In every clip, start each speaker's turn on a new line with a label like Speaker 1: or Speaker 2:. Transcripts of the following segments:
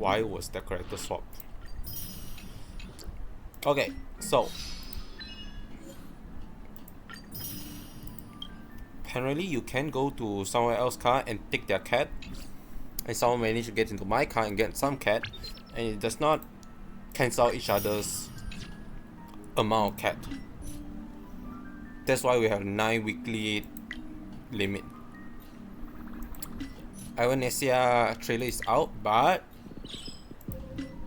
Speaker 1: why was that character swapped? Okay, so apparently you can go to someone else's car and take their cat, and someone managed to get into my car and get some cat, and it does not cancel each other's amount of cat. That's why we have 9 weekly limit. Ionesia trailer is out, but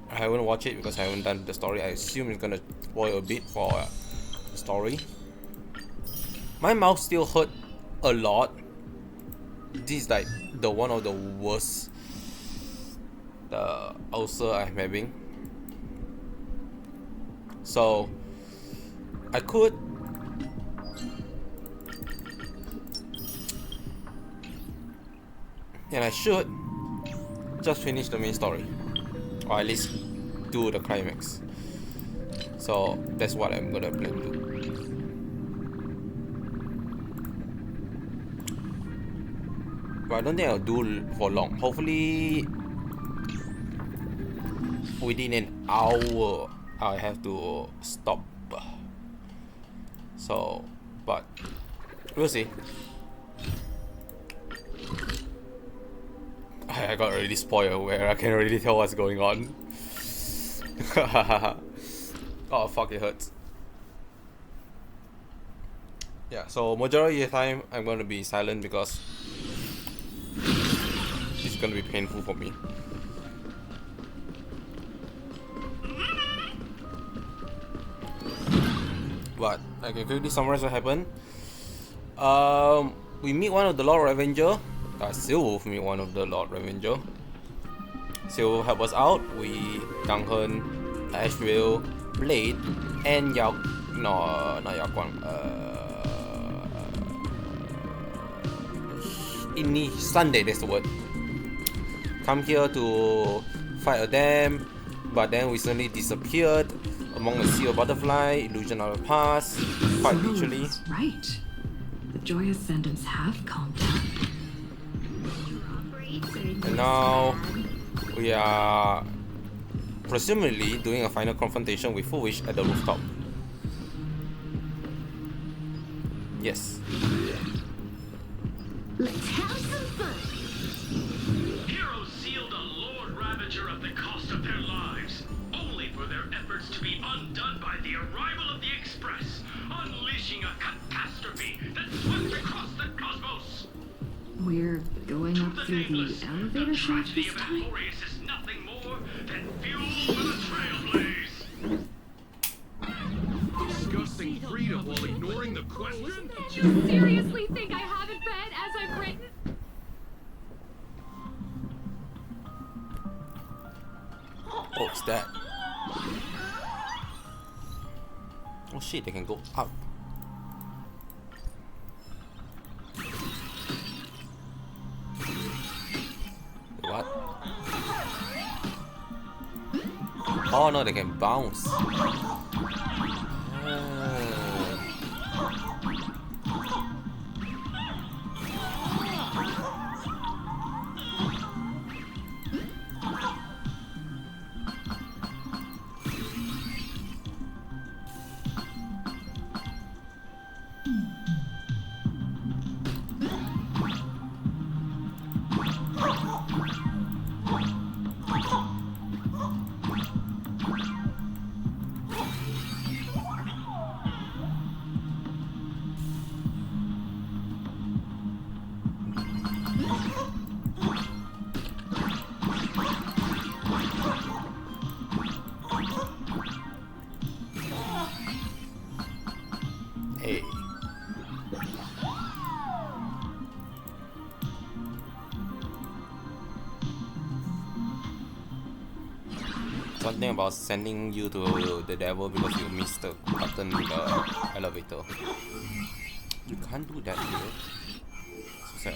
Speaker 1: I haven't watched it because I haven't done the story. I assume it's gonna spoil a bit for the story. My mouth still hurt a lot. This is like the one of the worst ulcer I'm having. So I could and I should just finish the main story, or at least do the climax. So that's what I'm gonna plan to do. But I don't think I'll do for long. Hopefully within an hour I have to stop. So, but we'll see. I got already spoiled where I can already tell what's going on. Oh fuck, it hurts. Yeah, so majority of the time I'm gonna be silent because it's gonna be painful for me. But I can quickly summarize what happened. We meet one of the Lord Revenger. Silwolf meet one of the Lord Revenger. Silwolf help us out. We Danghen, Ashville, Blade, and not Yao Guang. Inni Sunday, that's the word. Come here to fight a dam, but then we suddenly disappeared among the sea of butterfly, illusion of the past, quite literally.
Speaker 2: Right. The Joy Ascendants have calmed down.
Speaker 1: And now we are presumably doing a final confrontation with Foolish at the rooftop. Yes.
Speaker 3: Let's have some fun.
Speaker 4: Heroes sealed a Lord Ravager at the cost of their lives, only for their efforts to be undone by the arrival of the Express, unleashing a catastrophe that swept across the cosmos.
Speaker 2: We're going up through the
Speaker 4: Nameless,
Speaker 2: elevator
Speaker 4: the
Speaker 2: shaft
Speaker 4: tragedy
Speaker 2: this
Speaker 4: of
Speaker 2: time?
Speaker 4: Emporius is nothing more than fuel for the trailblaze.
Speaker 5: Discussing freedom while ignoring the question?
Speaker 3: You seriously think I haven't read as I've written?
Speaker 1: What's that? Oh shit, they can go up. What? Oh no, they can bounce. Ah. Hey. Something about sending you to the devil because you missed the button in the elevator. You can't do that here. So sad.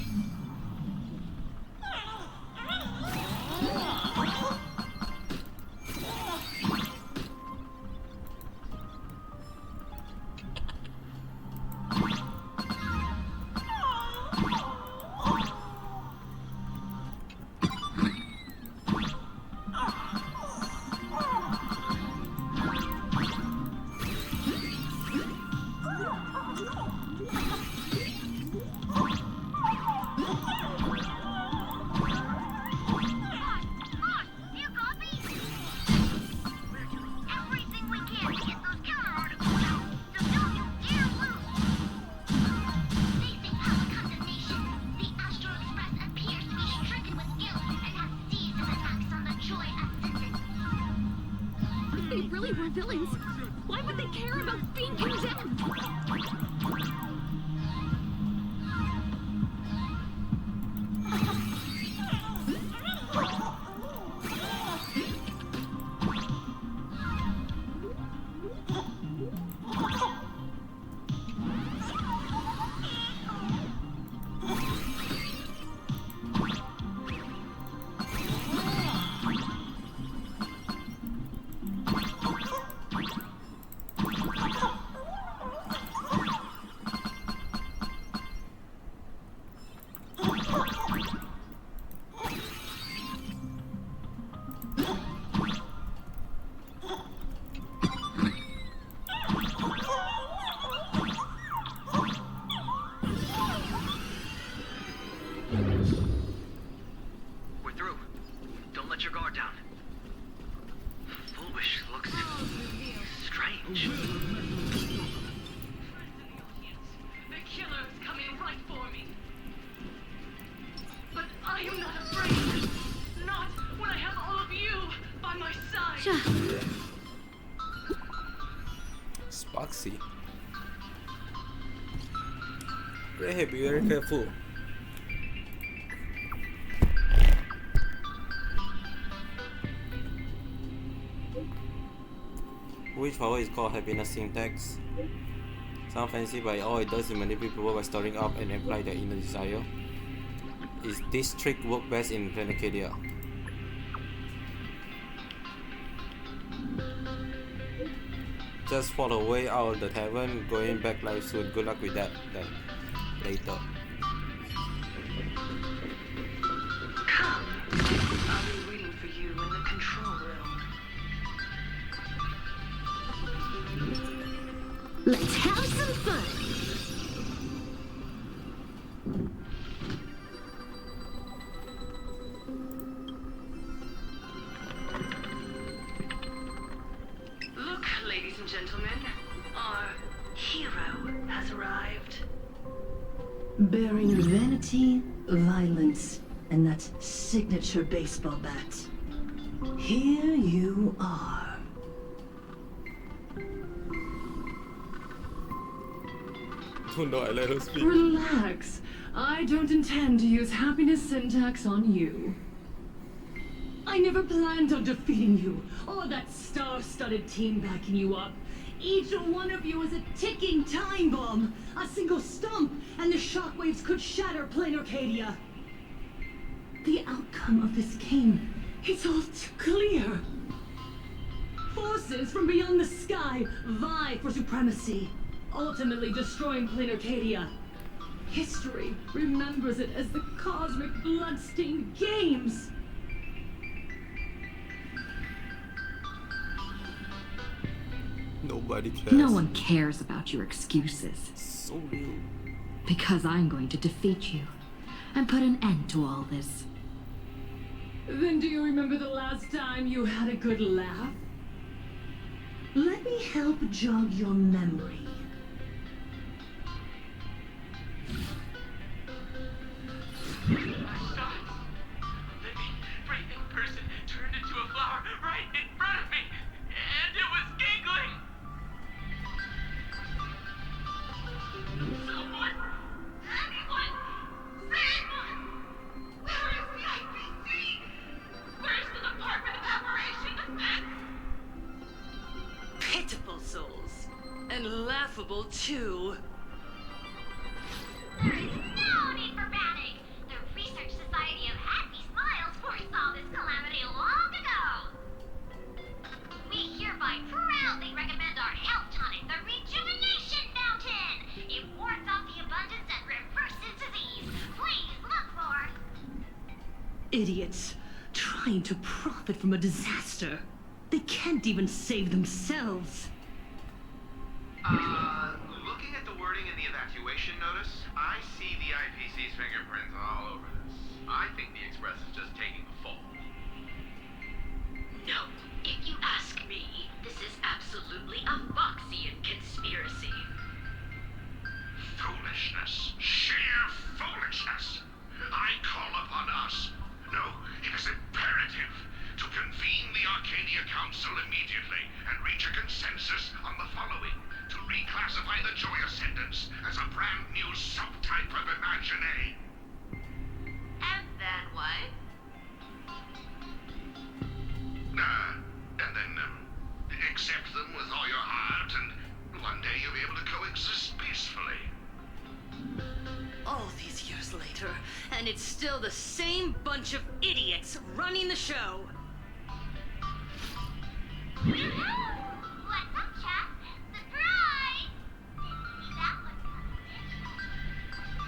Speaker 3: You copy? We're doing everything we can to get those counter articles out, so don't you dare lose! Facing our condemnation, the Astral Express appears to be stricken with guilt and has seized its attacks on the Joy Ascendant. If they really were villains, why would they care about being condemned?
Speaker 4: We're through. Don't let your guard down. Foolish looks strange.
Speaker 3: The killer is coming right for me. But I am not afraid. Not when I have all of you by my side.
Speaker 1: Spoxy. Hey, be very careful. Which power is called happiness syntax? Sound fancy, but all it does is manipulate people by storing up and apply their inner desire. Is this trick work best in Planacadia? Just fall away out of the tavern, going back live soon. Good luck with that then. Later.
Speaker 2: Come. I'll be waiting for you in the control room.
Speaker 3: Let's have some fun.
Speaker 2: Look, ladies and gentlemen, our hero has arrived. Bearing vanity, violence, and that signature baseball bat. Here you are.
Speaker 1: Oh no, I let her speak.
Speaker 6: Relax. I don't intend to use happiness syntax on you. I never planned on defeating you, or that star-studded team backing you up. Each one of you is a ticking time bomb. A single stump, and the shockwaves could shatter plain Arcadia. The outcome of this game is all too clear. Forces from beyond the sky vie for supremacy, ultimately destroying plain Arcadia. History remembers it as the cosmic bloodstained games.
Speaker 1: Nobody cares.
Speaker 2: No one cares about your excuses.
Speaker 1: So real.
Speaker 2: Because I'm going to defeat you and put an end to all this.
Speaker 6: Then do you remember the last time you had a good laugh? Let me help jog your memory.
Speaker 4: I saw it. A living, breathing person turned into a flower right in front of me, and it was giggling.
Speaker 3: Someone! Anyone! Someone! Where is the IPC? Where's the Department of Operation Defense?
Speaker 6: Pitiful souls. And laughable too.
Speaker 3: There is no need for panic. The Research Society of Happy Smiles foresaw this calamity long ago. We hereby proudly recommend our health tonic, the Rejuvenation Fountain. It wards off the abundance and reverses disease. Please look for...
Speaker 6: Idiots. Trying to profit from a disaster. They can't even save themselves.
Speaker 7: Looking at the wording in the evacuation notice, I I see the IPC's fingerprints all over this. I think the Express is just taking the fall.
Speaker 2: No, if you ask me, this is absolutely a Foxian conspiracy.
Speaker 5: Foolishness. Sheer foolishness. I call upon us. No, it is imperative to convene the Arcadia Council immediately and reach a consensus on the following. To reclassify the Joy Ascendants as a brand new subtype of Imagine.
Speaker 2: And then what?
Speaker 5: And then accept them with all your heart, and one day you'll be able to coexist peacefully.
Speaker 6: All these years later, and it's still the same bunch of idiots running the show.
Speaker 3: What's up, chat? Surprise! Didn't see that one coming.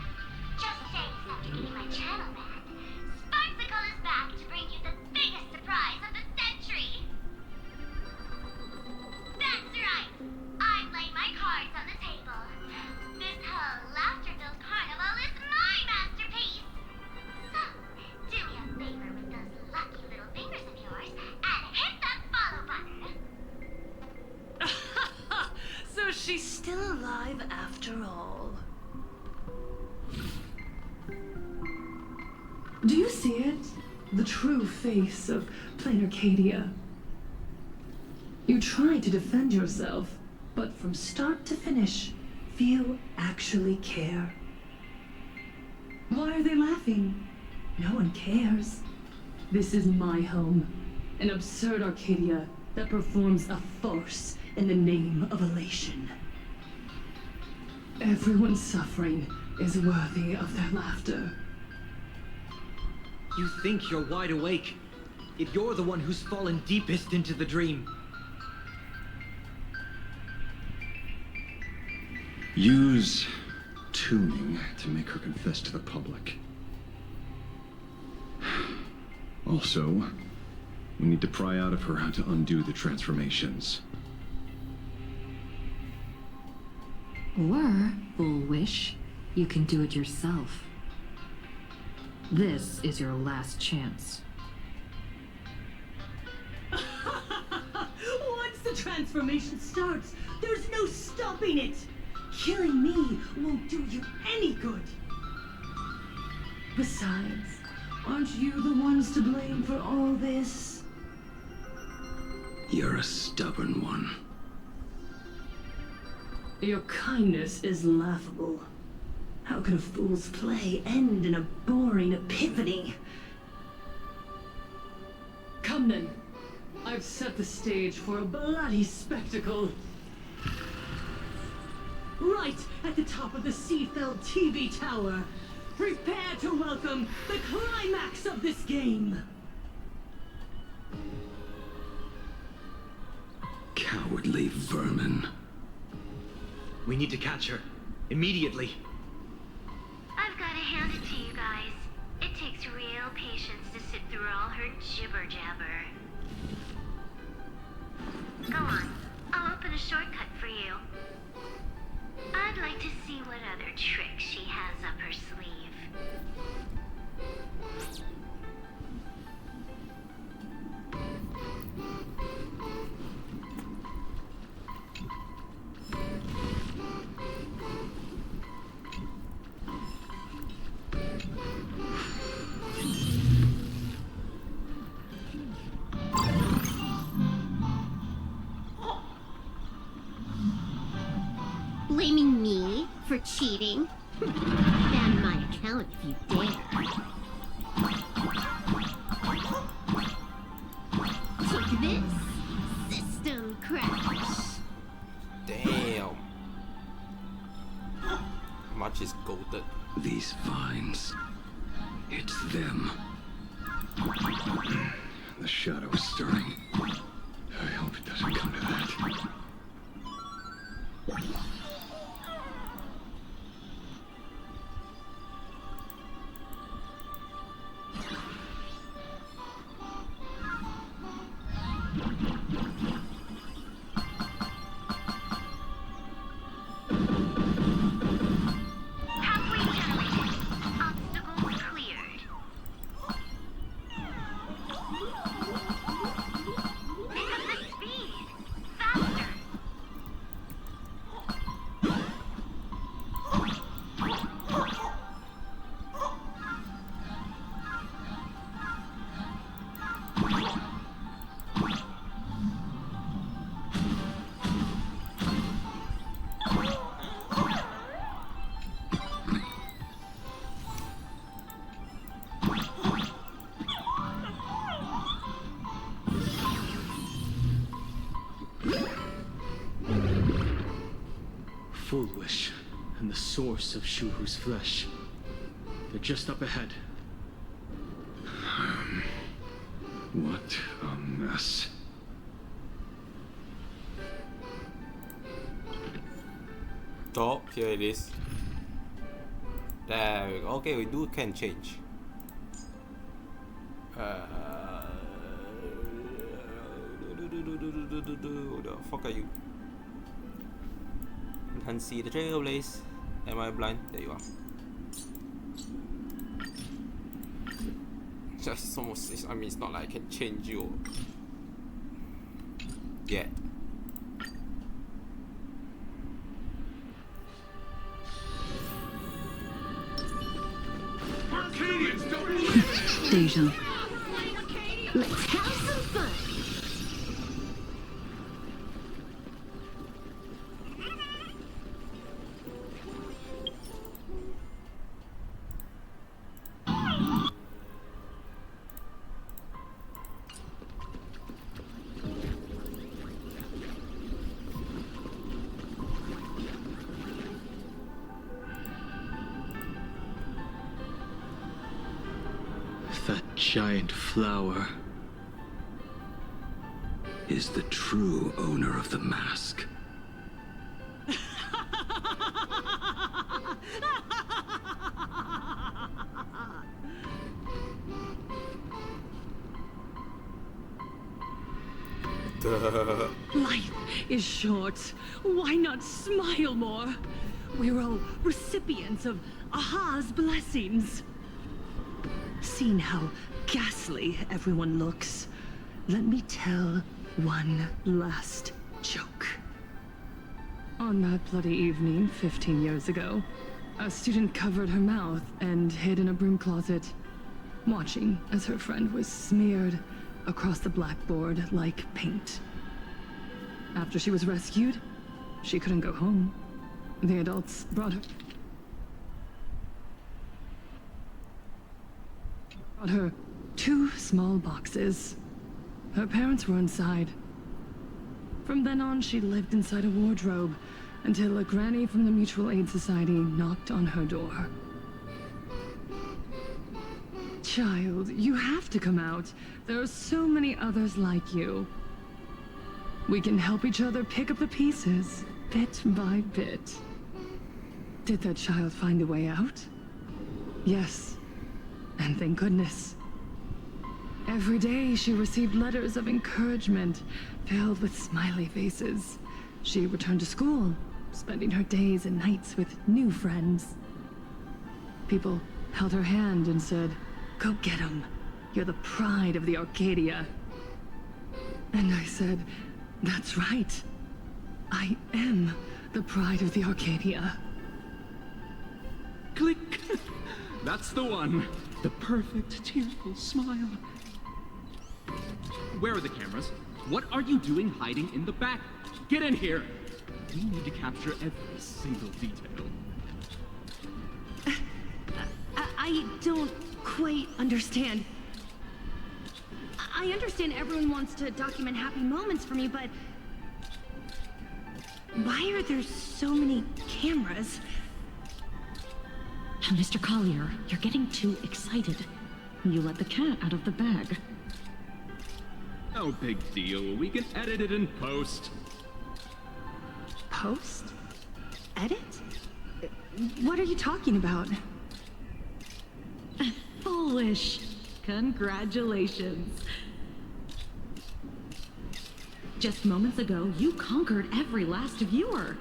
Speaker 3: Just days after getting my channel back, Sparksicle is back to bring you the biggest surprise of the century. That's right. I'm laying my cards on the table. This whole laughter-filled carnival is my masterpiece. So, do me a favor with those lucky little fingers of yours and hit that follow button.
Speaker 6: So she's still alive after all. Do you see it? The true face of plain Arcadia. You try to defend yourself, but from start to finish, few actually care. Why are they laughing? No one cares. This is my home, an absurd Arcadia that performs a farce in the name of elation. Everyone's suffering is worthy of their laughter.
Speaker 8: You think you're wide awake, yet you're the one who's fallen deepest into the dream.
Speaker 9: Use tuning to make her confess to the public. Also, we need to pry out of her how to undo the transformations.
Speaker 10: Or, Full Wish, you can do it yourself. This is your last chance.
Speaker 6: Once the transformation starts, there's no stopping it. Killing me won't do you any good. Besides, aren't you the ones to blame for all this?
Speaker 9: You're a stubborn one.
Speaker 6: Your kindness is laughable. How can a fool's play end in a boring epiphany? Come then. I've set the stage for a bloody spectacle. Right at the top of the Seafell TV tower. Prepare to welcome the climax of this game.
Speaker 9: Cowardly vermin.
Speaker 8: We need to catch her. Immediately.
Speaker 3: I've got to hand it to you guys. It takes real patience to sit through all her jibber-jabber. Go on. I'll open a shortcut for you. I'd like to see what other tricks she has up her sleeve.
Speaker 11: Blaming me for cheating? Ban my account if you dare. Take this, system crash.
Speaker 1: Damn. How much is golded?
Speaker 9: These vines. It's them. The shadow is stirring. I hope it doesn't come to that.
Speaker 3: Halfway to
Speaker 8: full wish and the source of Shuhu's flesh. They're just up ahead.
Speaker 9: What a mess.
Speaker 1: Top, here it is. There we go. Okay, we can change. Who the fuck are you? Can't see the trailblaze. Am I blind? There you are. Just almost. I mean, it's not like I can change you. Yeah.
Speaker 6: Deja.
Speaker 11: Let's have some fun.
Speaker 8: That giant flower
Speaker 9: Is the true owner of the mask.
Speaker 6: Life is short. Why not smile more? We're all recipients of Aha's blessings. Seeing how ghastly everyone looks, let me tell one last joke. On that bloody evening 15 years ago, a student covered her mouth and hid in a broom closet, watching as her friend was smeared across the blackboard like paint. After she was rescued, she couldn't go home. The adults brought her 2 small boxes. Her parents were inside. From then on, she lived inside a wardrobe until a granny from the Mutual Aid Society knocked on her door. Child, you have to come out. There are so many others like you. We can help each other pick up the pieces, bit by bit. Did that child find a way out? Yes. And thank goodness. Every day she received letters of encouragement filled with smiley faces. She returned to school, spending her days and nights with new friends. People held her hand and said, "Go get 'em. You're the pride of the Arcadia." And I said, "That's right. I am the pride of the Arcadia."
Speaker 8: Click! That's the one. The perfect tearful smile. Where are the cameras? What are you doing hiding in the back? Get in here! We need to capture every single detail.
Speaker 6: I don't quite understand.
Speaker 12: I understand everyone wants to document happy moments for me, but why are there so many cameras?
Speaker 10: Mr. Collier, you're getting too excited. You let the cat out of the bag.
Speaker 8: No big deal. We can edit it in post.
Speaker 6: Post? Edit? What are you talking about?
Speaker 10: Foolish. Congratulations. Just moments ago, you conquered every last viewer.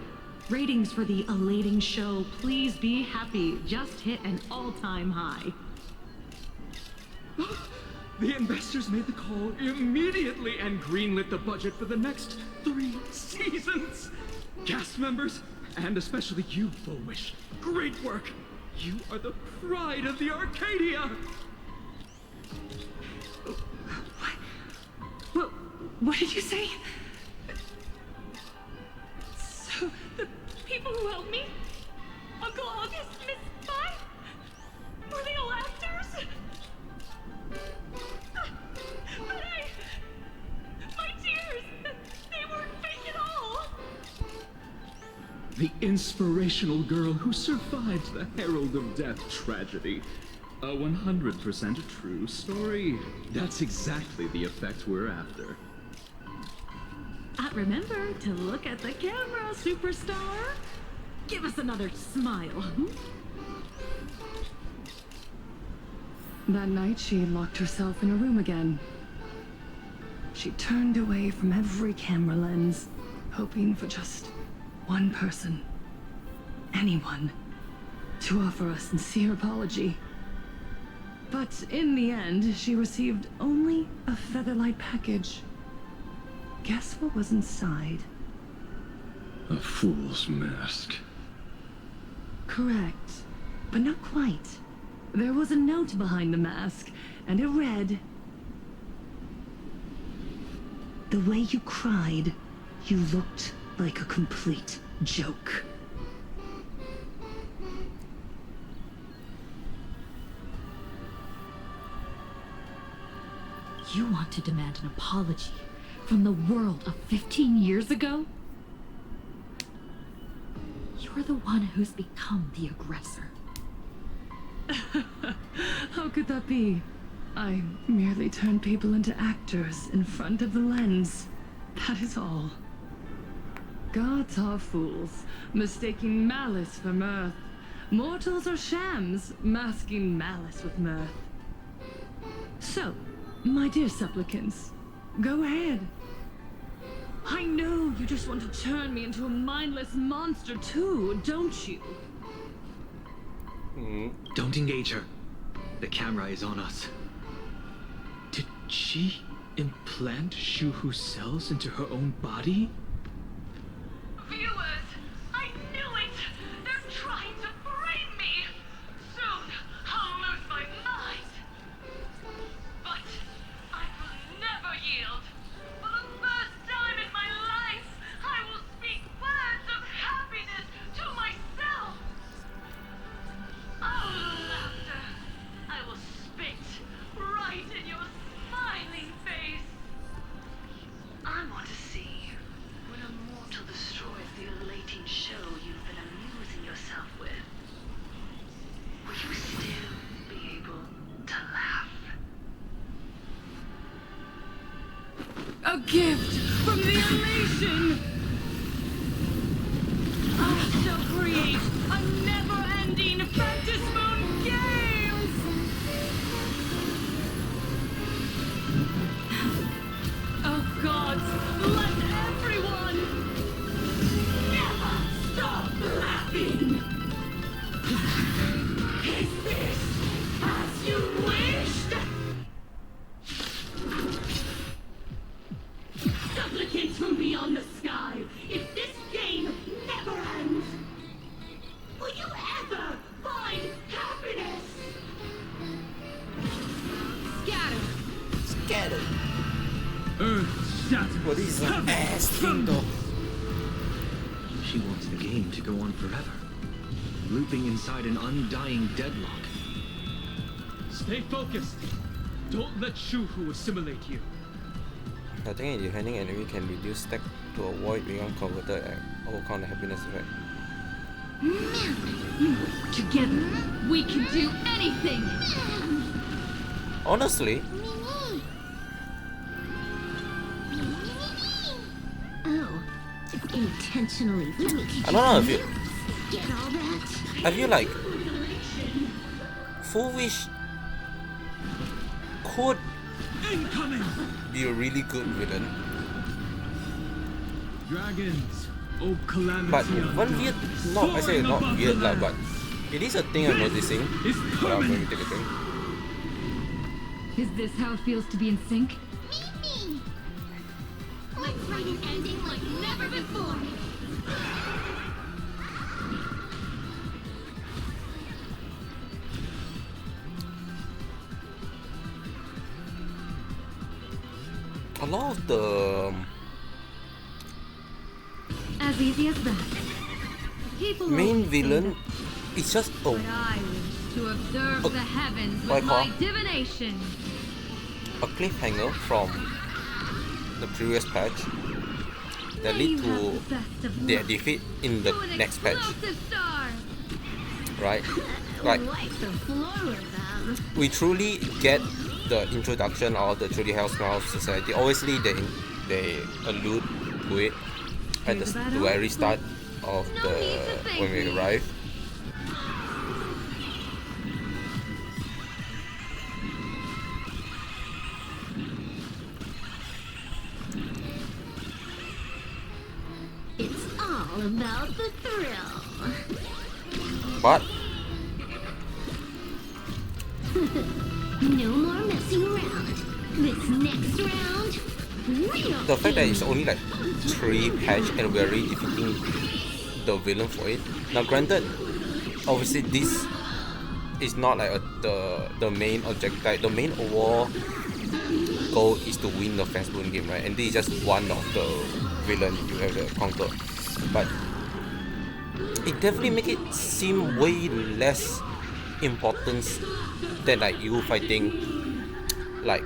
Speaker 10: Ratings for the elating show, Please Be Happy, just hit an all-time high.
Speaker 8: The investors made the call immediately and greenlit the budget for the next 3 seasons. Cast members, and especially you, Bullwish, great work. You are the pride of the Arcadia.
Speaker 6: What did you say? So, the people who helped me? Uncle August, Miss Spy? Were they all actors? But my tears, they weren't fake at all.
Speaker 8: The inspirational girl who survived the Herald of Death tragedy. A 100% true story. That's exactly the effect we're after.
Speaker 10: Remember to look at the camera, superstar. Give us another smile.
Speaker 6: That night, she locked herself in a room again. She turned away from every camera lens, hoping for just one person, anyone, to offer a sincere apology. But in the end, she received only a featherlight package. Guess what was inside?
Speaker 9: A fool's mask.
Speaker 6: Correct, but not quite. There was a note behind the mask, and it read, "The way you cried, you looked like a complete joke."
Speaker 10: You want to demand an apology from the world of 15 years ago? You're the one who's become the aggressor.
Speaker 6: How could that be? I merely turn people into actors in front of the lens. That is all. Gods are fools, mistaking malice for mirth. Mortals are shams, masking malice with mirth. So, my dear supplicants, go ahead. I know you just want to turn me into a mindless monster too, don't you?
Speaker 8: Don't engage her. The camera is on us. Did she implant Shuhu cells into her own body?
Speaker 2: Viewers, I knew it! They're trying to frame me! Soon, I'll lose my mind! But I will never yield! For the first time in my life, I will speak words of happiness to myself! Oh, laughter! I will spit right in your smiling face! I want to see when a mortal destroys the elating show you've been amusing yourself with. Will you still be able to laugh?
Speaker 6: A gift from the elation! I shall create a never-ending Phantasmoon Games! Oh gods, let everyone never stop laughing! Is this as you wished? Supplicants from beyond the sky, if this game never ends, will you ever find happiness?
Speaker 1: Scatter.
Speaker 8: Earth shattered.
Speaker 1: What is an ass thing though?
Speaker 8: She wants the game to go on forever, looping inside an undying deadlock. Stay focused. Don't let Shuhu assimilate you.
Speaker 1: I think a defending enemy can reduce stack to avoid being converted at overcome the happiness effect.
Speaker 10: Together, we can do anything!
Speaker 1: Honestly,
Speaker 11: Oh, intentionally.
Speaker 1: I don't know if you.
Speaker 11: Get all that?
Speaker 1: I feel like Full Wish could be a really good villain,
Speaker 8: Dragons, oh calamity.
Speaker 1: but one weird, not I say not weird lah, but it is a thing I'm noticing. But I'm going to take a thing.
Speaker 10: Is this how it feels to be in sync?
Speaker 11: Me! Let's write an ending like never before!
Speaker 1: A lot of the
Speaker 10: As easy as that. People
Speaker 1: main
Speaker 10: always say
Speaker 1: villain
Speaker 10: that,
Speaker 1: is just
Speaker 10: but I wish to observe the heavens
Speaker 1: what I
Speaker 10: with my
Speaker 1: call-
Speaker 10: divination.
Speaker 1: a cliffhanger from the previous patch. that lead to their defeat in the next patch. Right? Like, we truly get the introduction of the Truly Hellsmile Society. Obviously, they allude to it at the very start of when we arrive.
Speaker 11: It's all about the thrill.
Speaker 1: But
Speaker 11: no more messing around. This next round, real
Speaker 1: the fact that it's only like 3 patch and we're already defeating the villain for it. Now granted, obviously this is not like the main objective. Like, the main overall goal is to win the Fast Moon game, right? And this is just one of the villain you have to conquer. But it definitely make it seem way less importance than like you fighting like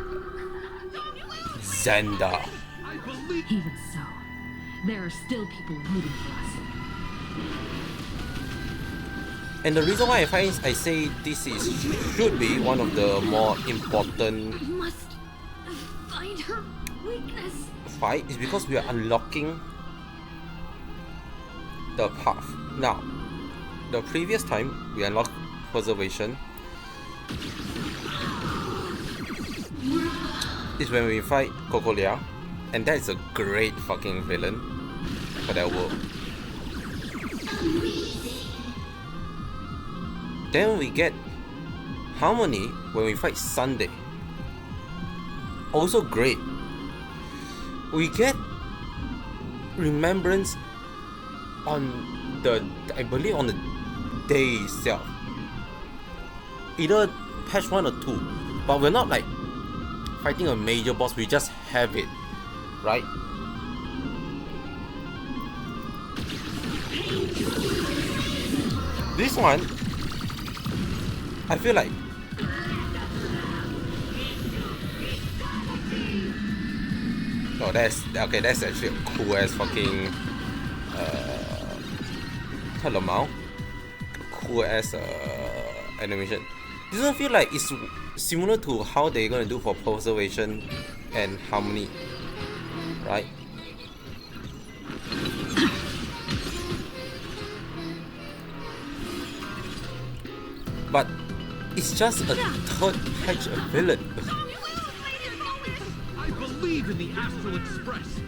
Speaker 1: Xander.
Speaker 10: Even so, there are still people rooting for us.
Speaker 1: And the reason why I say this should be one of the more important
Speaker 12: We must find her weakness.
Speaker 1: fight is because we are unlocking the path. Now, the previous time we unlocked preservation is when we fight Cocolia, and that is a great fucking villain for that world. Then we get Harmony when we fight Sunday. Also great. We get Remembrance on I believe on the day itself. Either patch 1 or 2. But we're not like fighting a major boss, we just have it. Right? This one, I feel like oh, that's actually a cool ass fucking cool ass animation. Doesn't feel like it's similar to how they're gonna do for preservation and harmony, right? But it's just a third patch of villain.
Speaker 8: I believe in the Astral Express.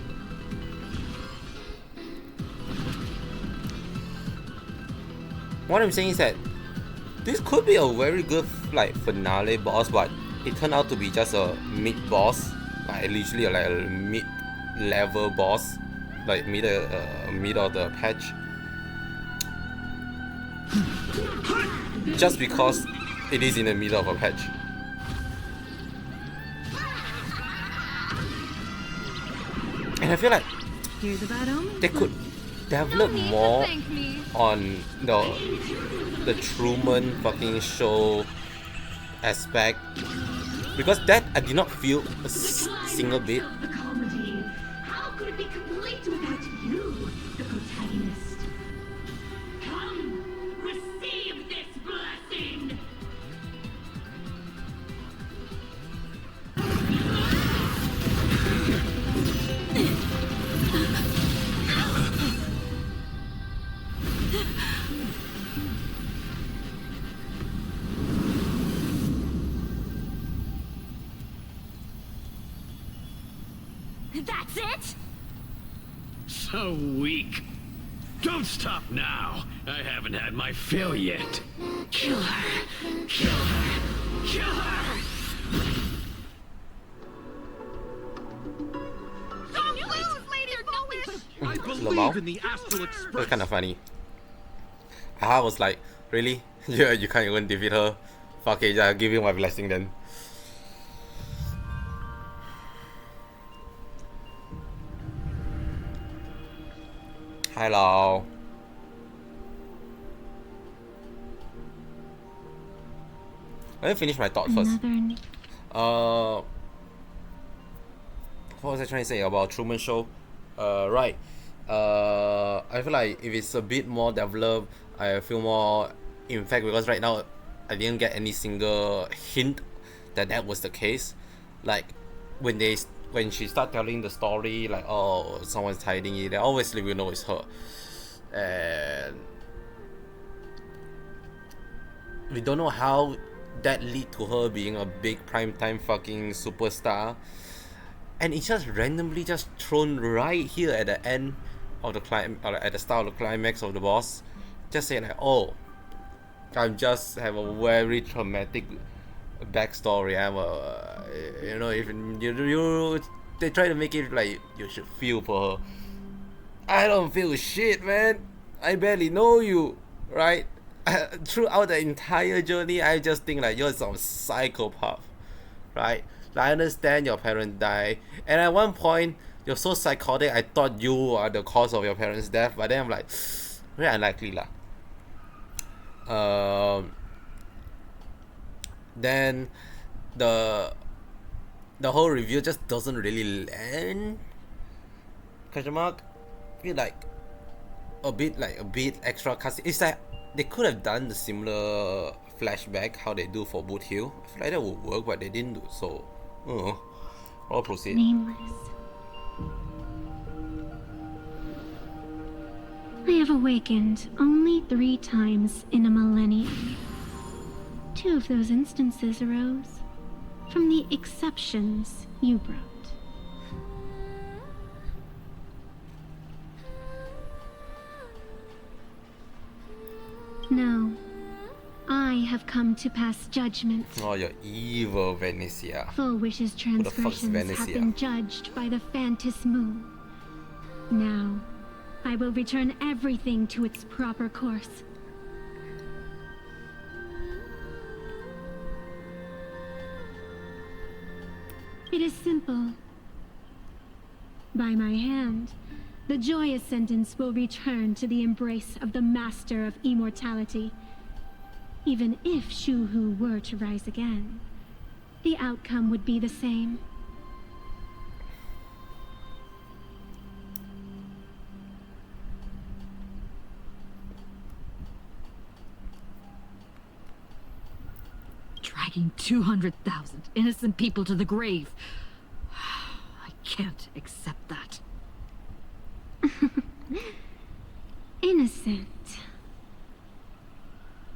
Speaker 1: What I'm saying is that this could be a very good like finale boss, but it turned out to be just a mid boss, like literally like a mid-level boss, like mid of the patch. Just because it is in the middle of a patch. And I feel like
Speaker 12: Here's a bad omen.
Speaker 1: they could develop more on the Truman fucking show aspect, because that I did not feel a single bit.
Speaker 6: The comedy. How could it be complete without you, the protagonist? Come, receive this blessing.
Speaker 12: That's it?
Speaker 4: So weak. Don't stop now. I haven't had my fill yet.
Speaker 12: Kill her. Kill her. Kill her. Don't you lose, Lady Foolish!
Speaker 8: I
Speaker 1: Lamau?
Speaker 8: believe in the Astral
Speaker 1: It was
Speaker 8: Express.
Speaker 1: kind of funny. I was like, really? Yeah, you can't even defeat her. Fuck it, yeah, give you my blessing then. Hello. Let me finish my thought first. What was I trying to say about Truman Show? Right. I feel like if it's a bit more developed, I feel more. In fact, because right now I didn't get any single hint that that was the case. Like when she start telling the story, like, oh, someone's hiding it, then obviously we know it's her, and we don't know how that lead to her being a big primetime fucking superstar, and it's just randomly just thrown right here at the end of the or at the start of the climax of the boss, just saying like, oh, I just have a very traumatic backstory. I'm a, you know, if you they try to make it like you should feel for her. I don't feel shit, man. I barely know you, right? Throughout the entire journey, I just think like you're some psychopath, right? Like, I understand your parents died, and at one point you're so psychotic. I thought you are the cause of your parents' death, but then I'm like, very unlikely lah. Then the whole review just doesn't really land. Question mark. Feel like a bit extra cutscene. It's like they could have done the similar flashback how they do for Boot Hill. I feel like that would work, but they didn't do so. I'll proceed.
Speaker 11: Nameless. I have awakened only 3 times in a millennium. 2 of those instances arose from the exceptions you brought. No, I have come to pass judgment.
Speaker 1: Oh, you're evil, Venetia.
Speaker 11: Full Wish's transgressions have been judged by the Phantus Moon. Now, I will return everything to its proper course. It is simple. By my hand, the joyous sentence will return to the embrace of the Master of Immortality. Even if Shu-Hu were to rise again, the outcome would be the same.
Speaker 10: Dragging 200,000 innocent people to the grave. I can't accept that.
Speaker 11: Innocent.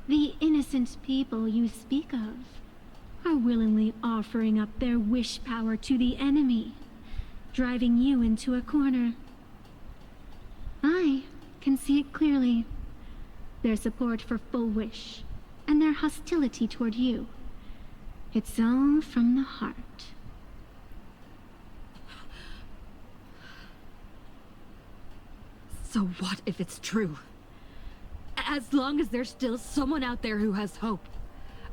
Speaker 11: The innocent people you speak of are willingly offering up their wish power to the enemy, driving you into a corner. I can see it clearly. Their support for Full Wish, and their hostility toward you. It's all from the heart.
Speaker 10: So what if it's true? As long as there's still someone out there who has hope,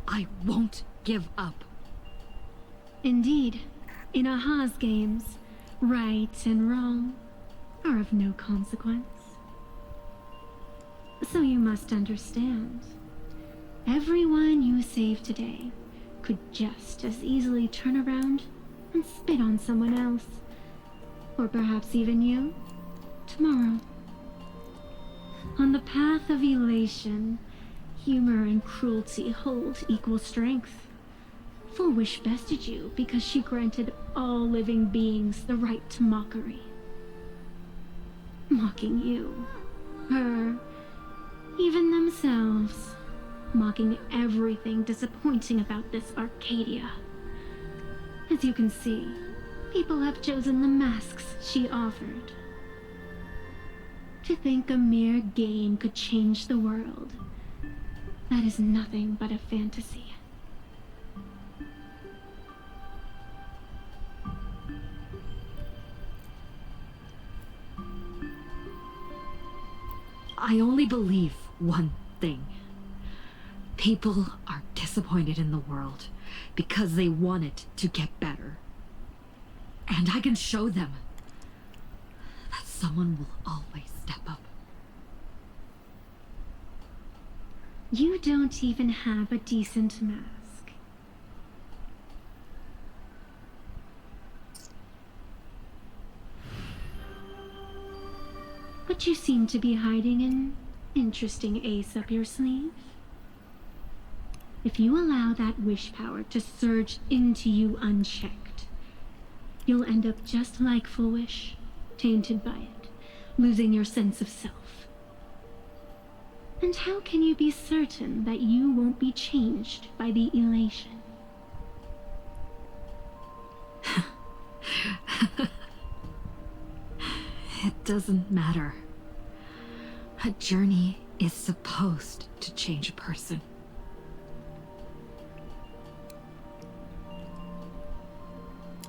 Speaker 10: I won't give up.
Speaker 11: Indeed, in Aha's games, right and wrong are of no consequence. So you must understand, everyone you save today could just as easily turn around and spit on someone else. Or perhaps even you, tomorrow. On the path of elation, humor and cruelty hold equal strength. Full Wish bested you because she granted all living beings the right to mockery. Mocking you, her, even themselves. Mocking everything disappointing about this Arcadia. As you can see, people have chosen the masks she offered. To think a mere game could change the world, that is nothing but a fantasy.
Speaker 10: I only believe one thing. People are disappointed in the world because they want it to get better. And I can show them that someone will always step up.
Speaker 11: You don't even have a decent mask. But you seem to be hiding an interesting ace up your sleeve. If you allow that wish power to surge into you unchecked, you'll end up just like Full Wish, tainted by it, losing your sense of self. And how can you be certain that you won't be changed by the elation?
Speaker 10: It doesn't matter. A journey is supposed to change a person.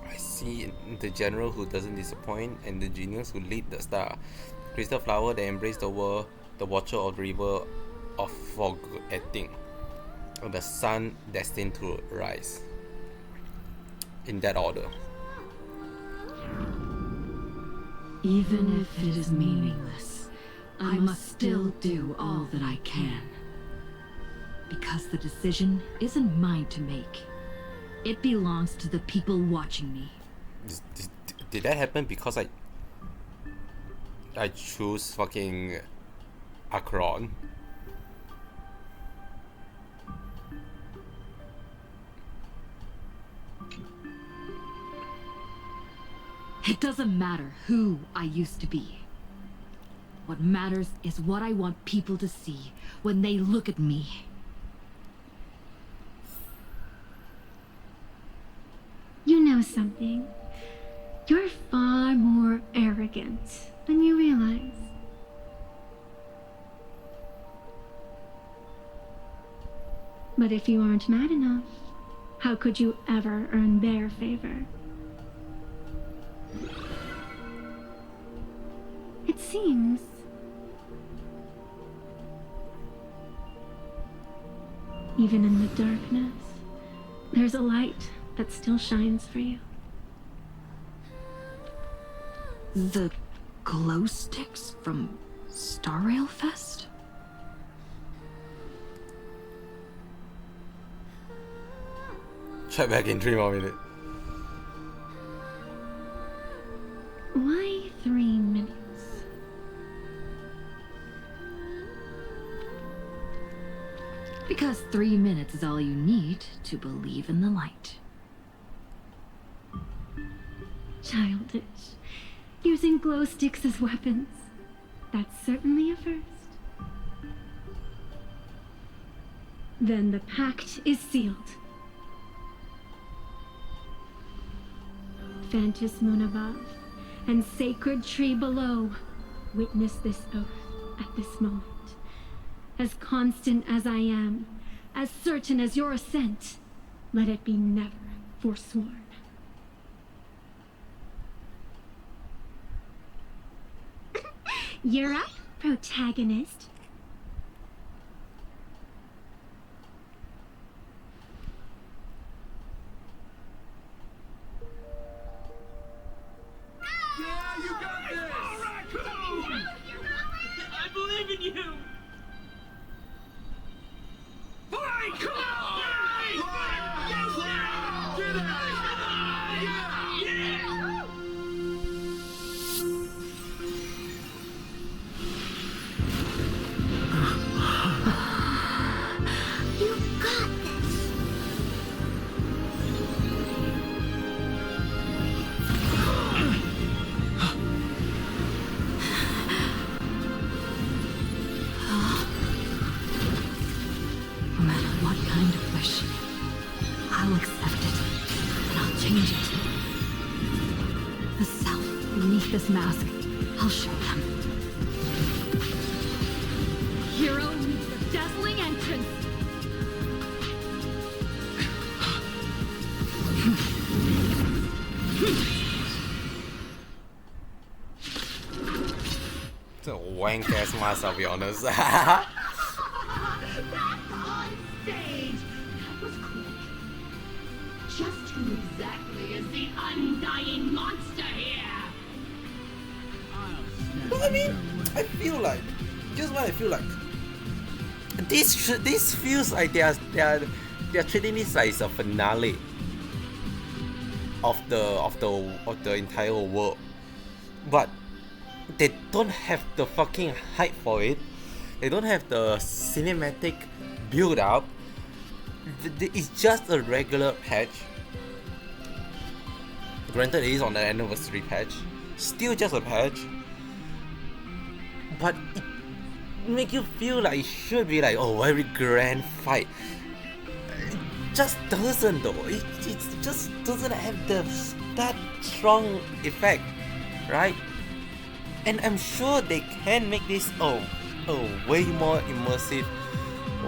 Speaker 1: I see the general who doesn't disappoint and the genius who lead the star. Crystal flower that embrace the world, the watcher of the river of forgetting, and the sun destined to rise. In that order.
Speaker 10: Even if it is meaningless, I must still do all that I can. Because the decision isn't mine to make. It belongs to the people watching me.
Speaker 1: Did that happen because I choose fucking Akron?
Speaker 10: It doesn't matter who I used to be. What matters is what I want people to see when they look at me.
Speaker 11: You know something? You're far more arrogant than you realize. But if you aren't mad enough, how could you ever earn their favor? It seems even in the darkness, there's a light that still shines for you.
Speaker 10: The glow sticks from Star Rail Fest?
Speaker 1: Check back in 3 more minutes.
Speaker 11: Why 3 minutes?
Speaker 10: Because 3 minutes is all you need to believe in the light.
Speaker 11: Childish. Using glow sticks as weapons. That's certainly a first. Then the pact is sealed. Fantis moon above and sacred tree below, witness this oath at this moment. As constant as I am, as certain as your assent, let it be never forsworn. You're up, protagonist.
Speaker 8: Yeah, you got this! I believe in you! Fine, come on! Get out! Yeah!
Speaker 3: You got this.
Speaker 10: No matter what kind of wish, I'll accept it, and I'll change it. The self beneath this mask, I'll show them. Hero meets the dazzling entrance.
Speaker 1: It's a wank ass mask, I'll be honest.
Speaker 12: Back on stage! That was quick. Just who exactly is the undying monster here?
Speaker 1: Well, I mean, I feel like, just what I feel like, this feels like they're treating this like it's a finale of the entire world. But they don't have the fucking hype for it. They don't have the cinematic build up. It's just a regular patch. Granted, it is on the anniversary patch. Still just a patch. But it make you feel like it should be like, oh, very grand fight. It just doesn't though. It just doesn't have that strong effect, right? And I'm sure they can make this way more immersive,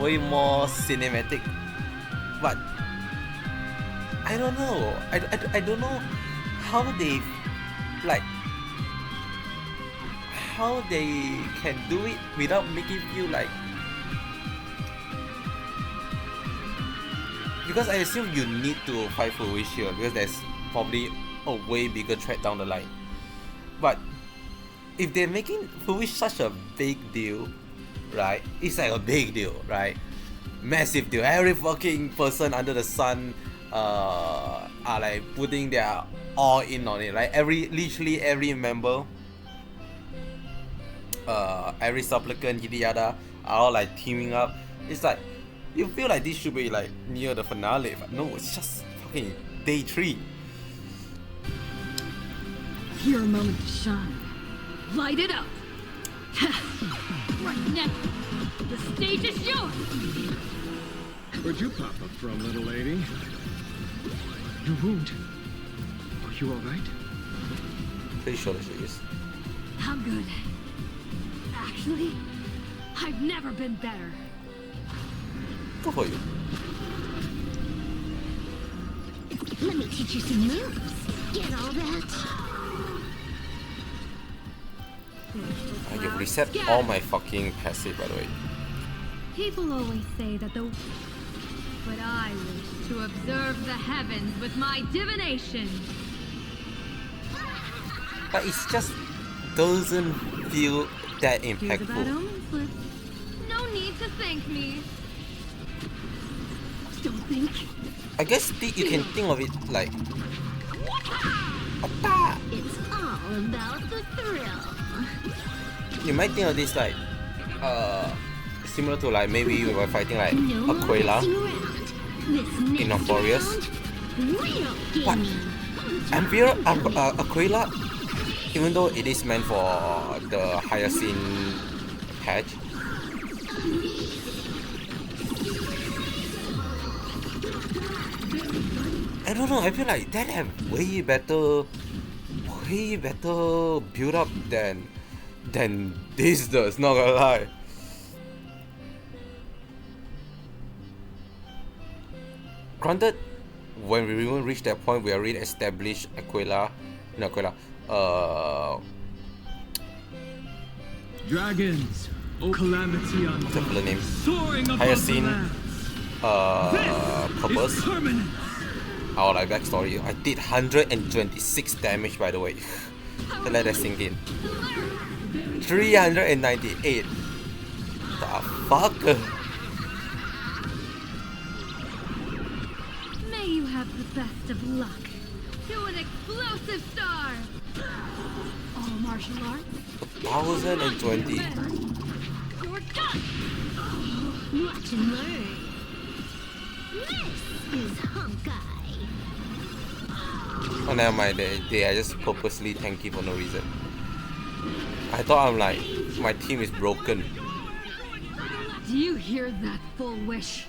Speaker 1: way more cinematic. But I don't know. I don't know how they can do it without making you feel like, because I assume you need to fight for Wish here because there's probably a way bigger threat down the line. But if they're making Wish such a big deal, right? It's like a big deal, right? Massive deal. Every fucking person under the sun are like putting their all in on it, right? Literally every member, every supplicant, yada yada, are all like teaming up. It's like you feel like this should be like near the finale, but no, it's just fucking day 3.
Speaker 10: Your moment to shine. Light it up. Right now, the stage is yours.
Speaker 9: Where'd you pop up from, little lady? Your wound. Are you alright?
Speaker 1: Pretty sure that she is.
Speaker 10: I'm good. Actually, I've never been better.
Speaker 1: Good for you.
Speaker 3: Let me teach you some moves. Get all that?
Speaker 1: I can reset all my fucking passive, by the way.
Speaker 10: People always say that the... But I wish to observe the heavens with my divination.
Speaker 1: But it just doesn't feel that
Speaker 10: Here's a bad
Speaker 1: impactful.
Speaker 10: omen slip. No need to thank me.
Speaker 3: Don't think.
Speaker 1: I guess you can think of it like...
Speaker 3: It's all about the thrill.
Speaker 1: You might think of this like... similar to like maybe we were fighting like Aquila in Euphorious. But Aquila, even though it is meant for the higher scene patch, I don't know, I feel like that have way better build up than this does, not gonna lie. Granted, when we even reach that point, we already established
Speaker 8: Dragons, calamity on
Speaker 1: what's the villain name?
Speaker 8: soaring above
Speaker 1: Higher
Speaker 8: the
Speaker 1: scene,
Speaker 8: lands.
Speaker 1: purpose.
Speaker 8: It's permanent.
Speaker 1: Our like backstory. I did 126 damage, by the way. To let that sink in. 398. The fuck?
Speaker 10: May you have the best of luck. To an explosive star. All martial arts.
Speaker 1: 1020.
Speaker 10: You're done.
Speaker 3: Watch and learn. This is Honkai.
Speaker 1: Oh, never mind. They are just purposely tanky for no reason. I thought I'm like, my team is broken.
Speaker 10: Do you hear that, full wish?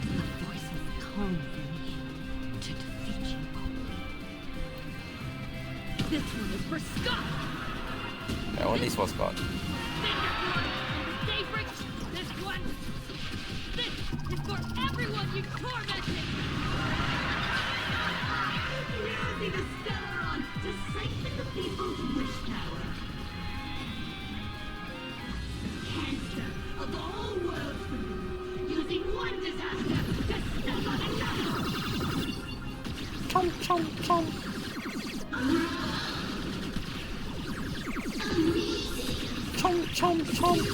Speaker 10: The voice was calling for me to defeat you. This one is for Scott.
Speaker 1: That one is for Scott.
Speaker 10: Daybreak. This one. This is for everyone you tormented.
Speaker 12: Using the Stellaron to siphon the people's wish power. Cancer of the whole world for you. Using one disaster to step on another.
Speaker 1: Chomp, chomp, chomp. Chomp, chomp, chomp.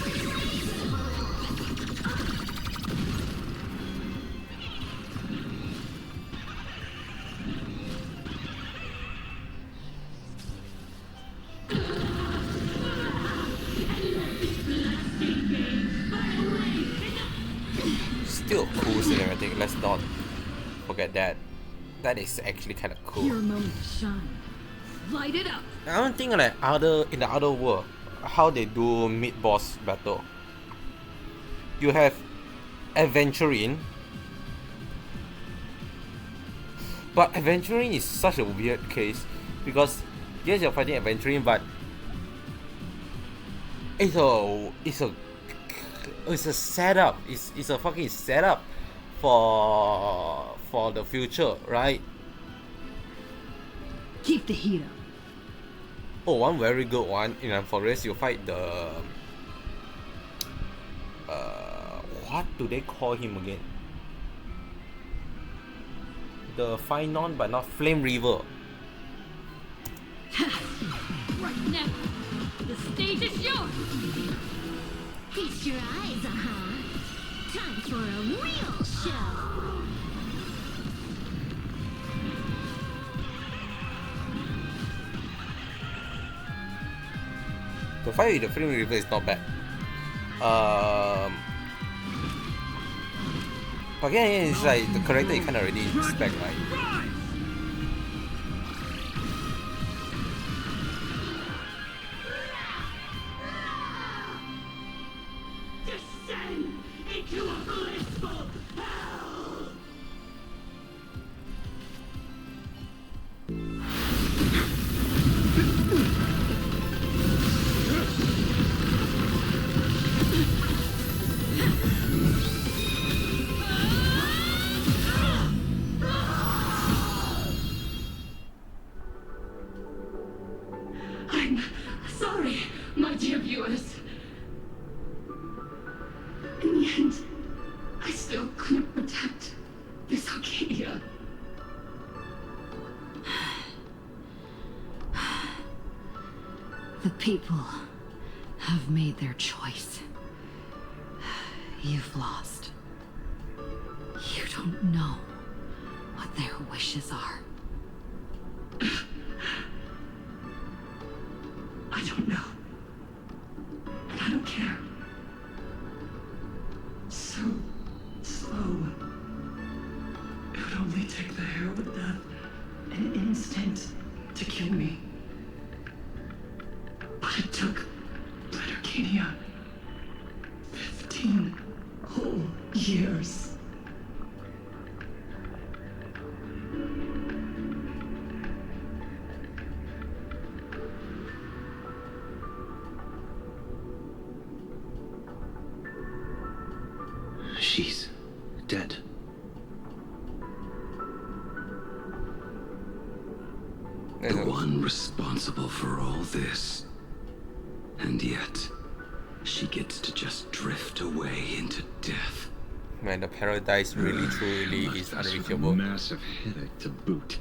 Speaker 1: not forget that. That is actually kind of cool.
Speaker 6: Your moment to shine. Light it up.
Speaker 1: I don't think like in the other world how they do mid-boss battle. You have Adventuring, but Adventuring is such a weird case because yes, you're fighting Adventuring, but it's a setup. It's a fucking setup for the future, right?
Speaker 6: Keep the heat up.
Speaker 1: Oh, one very good one in a forest. You fight the what do they call him again? The Finon, but not Flame River.
Speaker 6: Right now, the stage is yours.
Speaker 3: Feast your eyes, time for a real show.
Speaker 1: The fight with the Flame River is not bad. But again, it's like the character you kind of already expect, right?
Speaker 12: Descend into a blissful hell! I'm sorry, my dear viewers. In the end, I still couldn't protect this Arcadia.
Speaker 10: The people have made their choice. You've lost. You don't know what their wishes are.
Speaker 12: I don't know. And I don't care. So slow. It would only take the herald of death an instant to kill me. But it took Red Arcadia 15 whole years.
Speaker 13: She's dead.
Speaker 5: The one responsible for all this. And yet, she gets to just drift away into death.
Speaker 1: Man, the paradise really truly is
Speaker 9: That's a
Speaker 1: unreachable.
Speaker 9: massive headache to boot.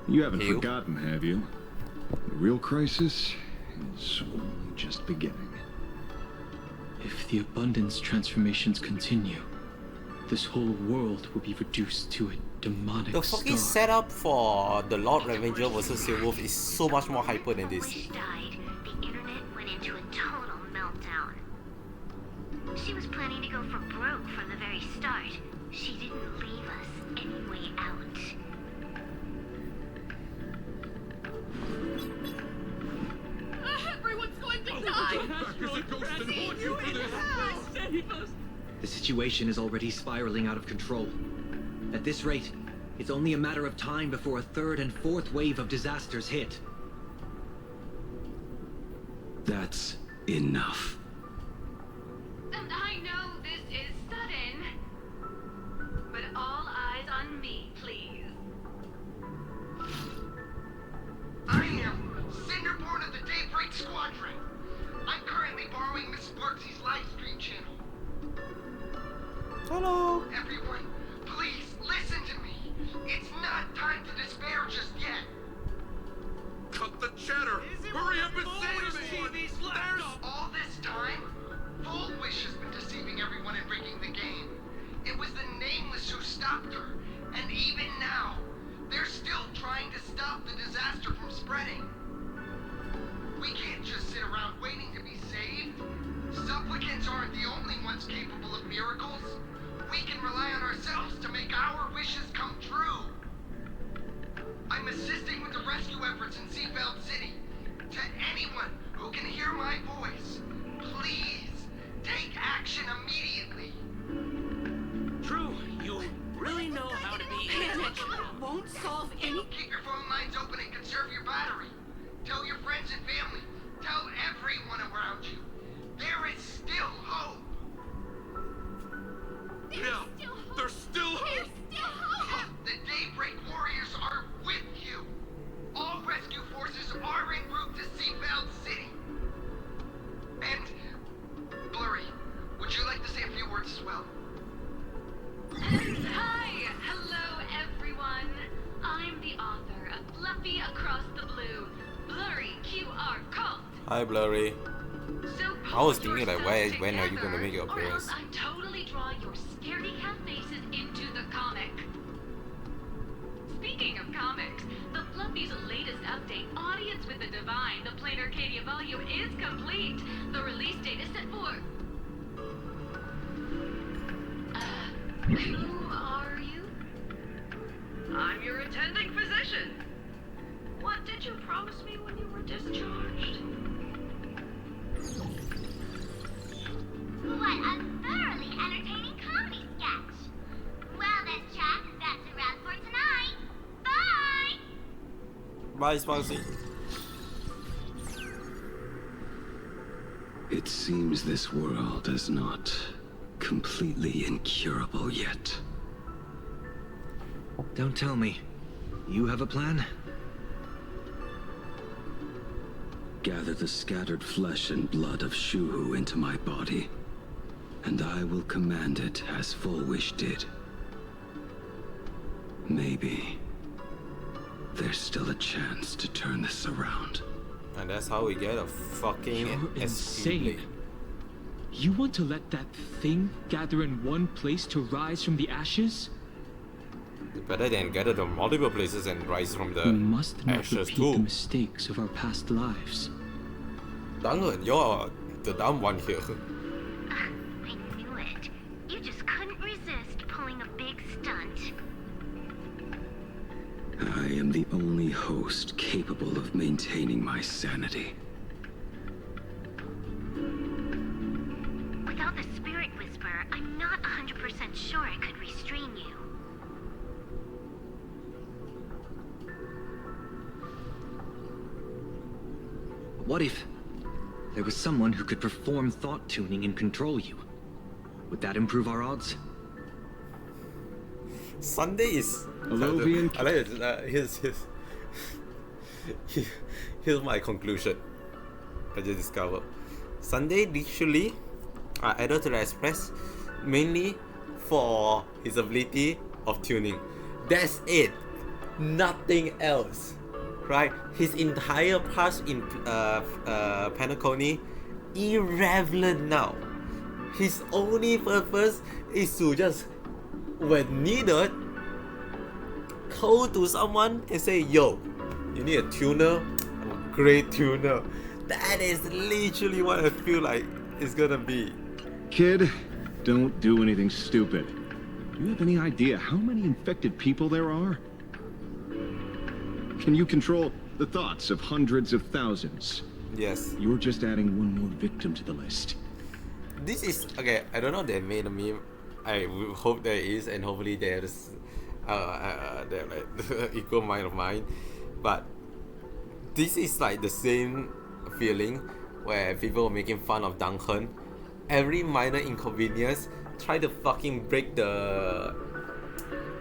Speaker 9: You haven't
Speaker 1: You?
Speaker 9: forgotten, have you? The real crisis is only just beginning.
Speaker 8: If the abundance transformations continue, this whole world will be reduced to a demonic
Speaker 1: The fucking
Speaker 8: star.
Speaker 1: setup for the Lord Revenger versus Silverwolf is so much more hyper than this.
Speaker 3: Wish died, the internet went into a total meltdown. She was planning to go for broke from the very start. She didn't leave us any way out.
Speaker 6: Everyone's going to die.
Speaker 13: The situation is already spiraling out of control. At this rate, it's only a matter of time before a third and fourth wave of disasters hit.
Speaker 5: That's enough.
Speaker 2: And I know this is sudden, but all eyes on me, please.
Speaker 5: I am Cinderborn of the Daybreak Squadron. I'm currently borrowing Miss Sparksy's live stream channel.
Speaker 1: Hello.
Speaker 5: Everyone, please listen to me. It's not time to despair just yet.
Speaker 7: Cut the chatter! Hurry up and save me!
Speaker 5: All this time, Full Wish has been deceiving everyone and breaking the game. It was the Nameless who stopped her, and even now, they're still trying to stop the disaster from spreading. We can't just sit around waiting to be saved. Supplicants aren't the only ones capable of miracles. we can rely on ourselves to make our wishes come true. I'm assisting with the rescue efforts in Seafeld City. To anyone who can hear my voice, please take action immediately.
Speaker 4: True, you really know how to be...
Speaker 6: Panic won't solve any...
Speaker 5: Keep your phone lines open and conserve your battery. Tell your friends and family. Tell everyone around you. There is still hope.
Speaker 4: Yeah, there's still hope.
Speaker 5: The Daybreak Warriors are with you. All rescue forces are en route to Seafeld City. And, Blurry, would you like to say a few words as well?
Speaker 2: Hi! Hello, everyone. I'm the author of Fluffy Across the Blue, Blurry QR Cult.
Speaker 1: Hi, Blurry.
Speaker 2: So
Speaker 1: I was thinking like, when are you
Speaker 2: together,
Speaker 1: gonna make your
Speaker 2: or else
Speaker 1: appearance?
Speaker 2: I'm totally draw your scaredy cat faces into the comic. Speaking of comics, the Fluffy's latest update, Audience with the Divine, the Plain Arcadia volume, is complete. The release date is set for... who are you? I'm your attending physician. What did you promise me when you were discharged?
Speaker 3: What a thoroughly entertaining comedy sketch. Well then, Chuck, that's a wrap for tonight. Bye!
Speaker 1: Bye, Sparksy.
Speaker 14: It seems this world is not completely incurable yet.
Speaker 13: Don't tell me. You have a plan?
Speaker 14: Gather the scattered flesh and blood of Shuhu into my body, and I will command it as Fullwish did. Maybe there's still a chance to turn this around.
Speaker 1: And that's how we get a fucking
Speaker 8: You're
Speaker 1: escape.
Speaker 8: insane. You want to let that thing gather in one place to rise from the ashes?
Speaker 1: Better than gather from multiple places and rise from the
Speaker 8: We must not
Speaker 1: ashes
Speaker 8: repeat the
Speaker 1: too.
Speaker 8: mistakes of our past lives.
Speaker 1: 当然, you're the dumb one here.
Speaker 3: I knew it. You just couldn't resist pulling a big stunt.
Speaker 14: I am the only host capable of maintaining my sanity.
Speaker 3: Without the Spirit Whisperer, I'm not 100% sure it could restrain you.
Speaker 13: What if there was someone who could perform thought tuning and control you? Would that improve our odds?
Speaker 1: Sunday is...
Speaker 9: Alovian.
Speaker 1: I like it. Here's my conclusion. I just discovered. Sunday literally added to the Express mainly for his ability of tuning. That's it. Nothing else. Right? His entire past in Penacony irrelevant now. His only purpose is to just, when needed, call to someone and say, yo, you need a tuner? I'm a great tuner. That is literally what I feel like it's gonna be.
Speaker 9: Kid, don't do anything stupid. Do you have any idea how many infected people there are? Can you control the thoughts of hundreds of thousands?
Speaker 1: Yes.
Speaker 9: You're just adding one more victim to the list.
Speaker 1: This is okay. I don't know if they made a meme. I will hope there is, and hopefully there's they're like the equal mind of mine. But this is like the same feeling where people are making fun of Duncan. Every minor inconvenience, try to fucking break the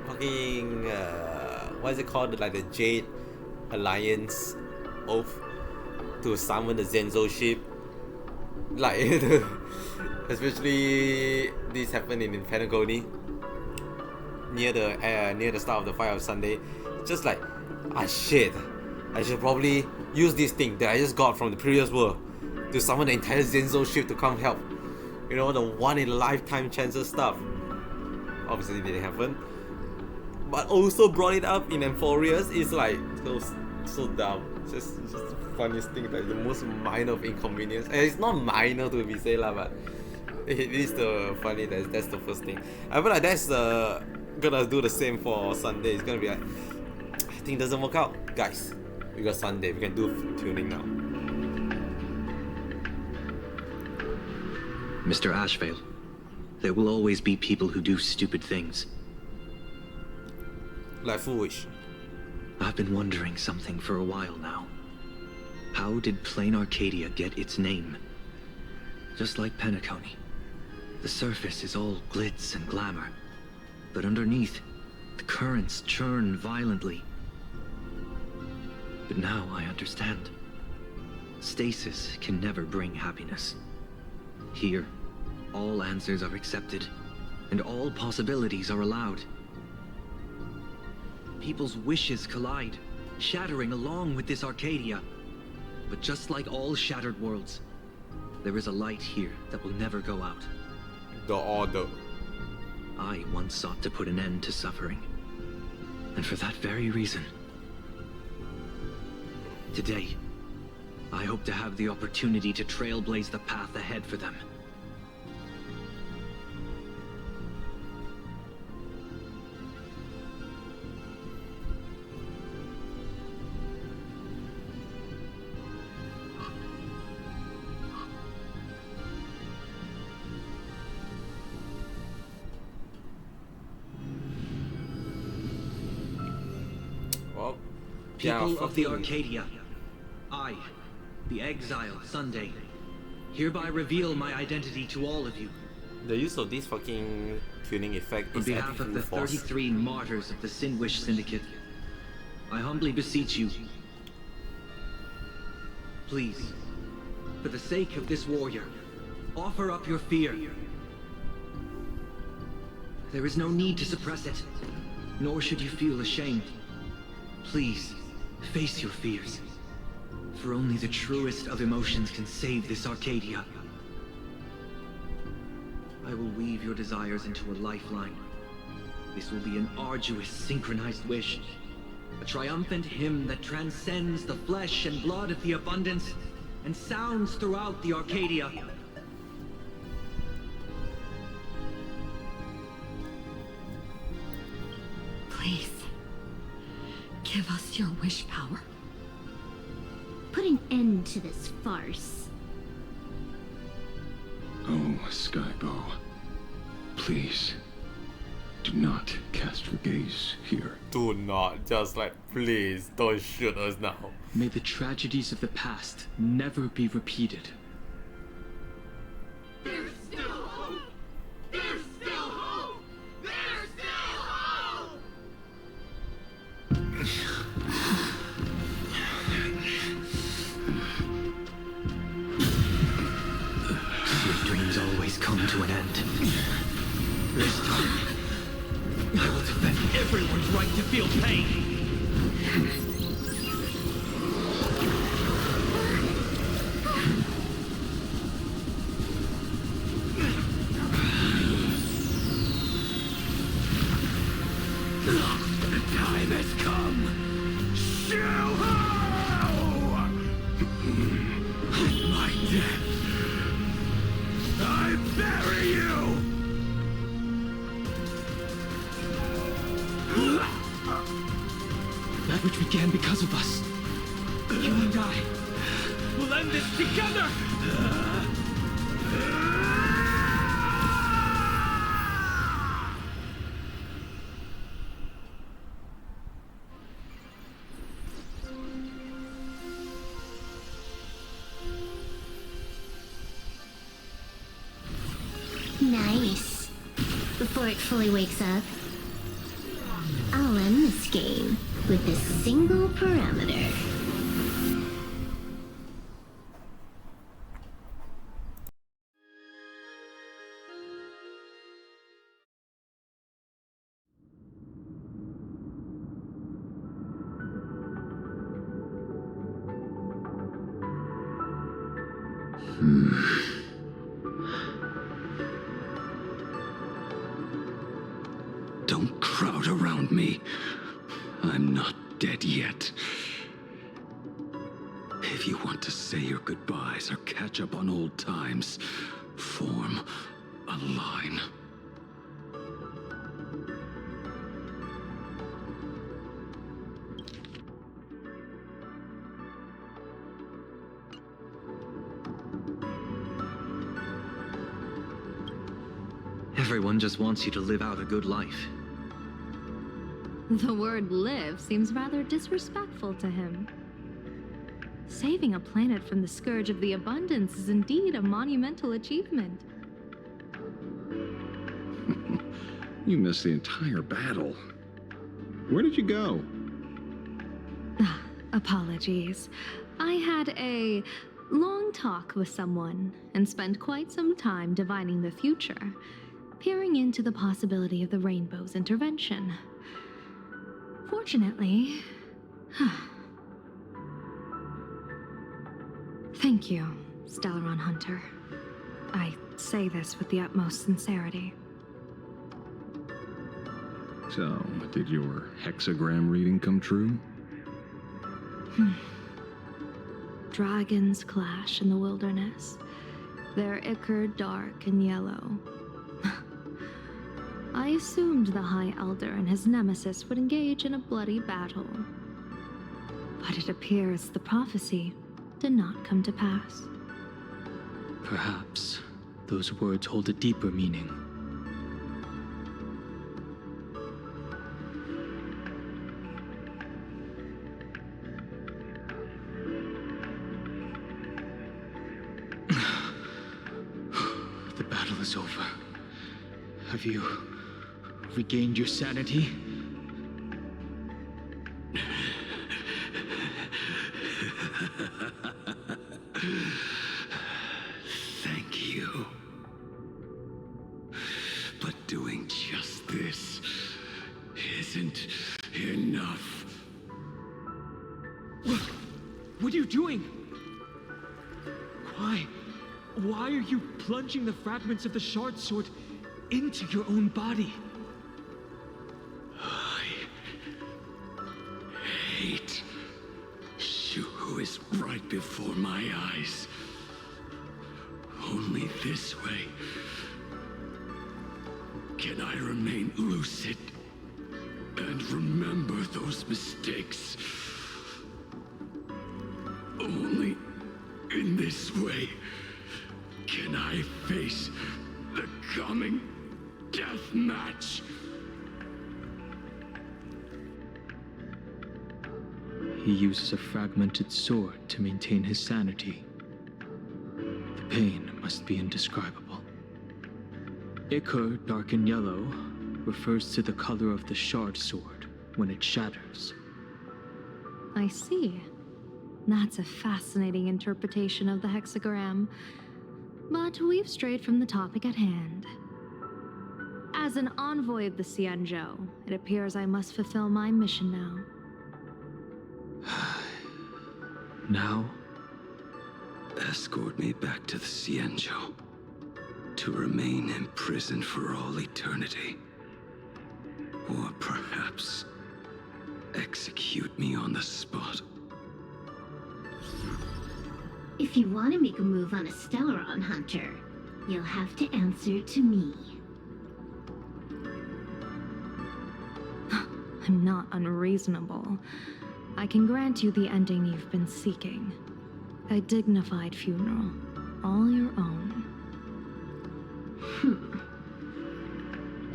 Speaker 1: fucking what is it called? Like the Jade Alliance oath to summon the Zenzo ship. Like especially this happened in Penacony near the start of the fight of Sunday. Just like, shit, I should probably use this thing that I just got from the previous world to summon the entire Zenzo ship to come help. You know, the one in a lifetime chances stuff. Obviously it didn't happen, but also brought it up in Amphorius. Is like so dumb. Just the funniest thing, like the most minor of inconvenience. And it's not minor to be said lah, but It is the funny. That's the first thing. I feel like that's gonna do the same for Sunday. It's gonna be like, I think it doesn't work out, guys. We got Sunday. We can do tuning now.
Speaker 13: Mr. Ashvale, there will always be people who do stupid things.
Speaker 1: Like foolish.
Speaker 13: I've been wondering something for a while now. How did Plain Arcadia get its name? Just like Penacony, the surface is all glitz and glamour, but underneath, the currents churn violently. But now I understand. Stasis can never bring happiness. Here, all answers are accepted, and all possibilities are allowed. People's wishes collide, shattering along with this Arcadia. But just like all shattered worlds, there is a light here that will never go out.
Speaker 1: The Order.
Speaker 13: I once sought to put an end to suffering. And for that very reason, today, I hope to have the opportunity to trailblaze the path ahead for them. People of the Arcadia, I, the Exile Sunday, hereby reveal my identity to all of you.
Speaker 1: The use of this fucking tuning effect
Speaker 13: On
Speaker 1: is
Speaker 13: behalf of the 33 martyrs of the Sinwish Syndicate, I humbly beseech you, please, for the sake of this warrior, offer up your fear. There is no need to suppress it, nor should you feel ashamed. Please, face your fears, for only the truest of emotions can save this Arcadia. I will weave your desires into a lifeline. This will be an arduous, synchronized wish, a triumphant hymn that transcends the flesh and blood of the abundance and sounds throughout the Arcadia.
Speaker 10: Please, give us your wish power.
Speaker 11: Put an end to this farce.
Speaker 14: Oh, Skybow. Please, do not cast your gaze here.
Speaker 1: Do not. Just like, please, don't shoot us now.
Speaker 8: May the tragedies of the past never be repeated.
Speaker 2: There's still hope! There's still hope! There's still hope!
Speaker 13: Your dreams always come to an end. This time, I will defend everyone's right to feel pain.
Speaker 5: The time has come. Show how! My death. I bury you!
Speaker 8: That which began because of us. You and I will end this together!
Speaker 11: Nice. Before it fully wakes up, I'll end this game with a single parameter.
Speaker 14: Don't crowd around me. I'm not dead yet. If you want to say your goodbyes or catch up on old times, form a line.
Speaker 13: Everyone just wants you to live out a good life.
Speaker 10: The word live seems rather disrespectful to him. Saving a planet from the scourge of the abundance is indeed a monumental achievement.
Speaker 9: You missed the entire battle. Where did you go?
Speaker 10: Apologies. I had a long talk with someone and spent quite some time divining the future, peering into the possibility of the rainbow's intervention. Fortunately, thank you, Stellaron Hunter. I say this with the utmost sincerity.
Speaker 9: So, did your hexagram reading come true?
Speaker 10: Dragons clash in the wilderness. Their ichor dark and yellow. I assumed the High Elder and his nemesis would engage in a bloody battle. But it appears the prophecy did not come to pass.
Speaker 15: Perhaps those words hold a deeper meaning. The battle is over. Have you regained your sanity?
Speaker 14: Thank you. But doing just this isn't enough.
Speaker 8: What are you doing? Why are you plunging the fragments of the shard sword into your own body?
Speaker 14: I hate Shuhu is right before my eyes. Only this way can I remain lucid and remember those mistakes. Only in this way can I face the coming death match.
Speaker 15: He uses a fragmented sword to maintain his sanity. The pain must be indescribable. Ichor, dark and yellow, refers to the color of the shard sword when it shatters.
Speaker 10: I see. That's a fascinating interpretation of the hexagram. But we've strayed from the topic at hand. As an envoy of the Xianzhou, it appears I must fulfill my mission now.
Speaker 15: Now?
Speaker 14: Escort me back to the Xianzhou, to remain imprisoned for all eternity. Or perhaps execute me on the spot.
Speaker 3: If you want to make a move on a Stellaron Hunter, you'll have to answer to me.
Speaker 10: I'm not unreasonable. I can grant you the ending you've been seeking. A dignified funeral, all your own.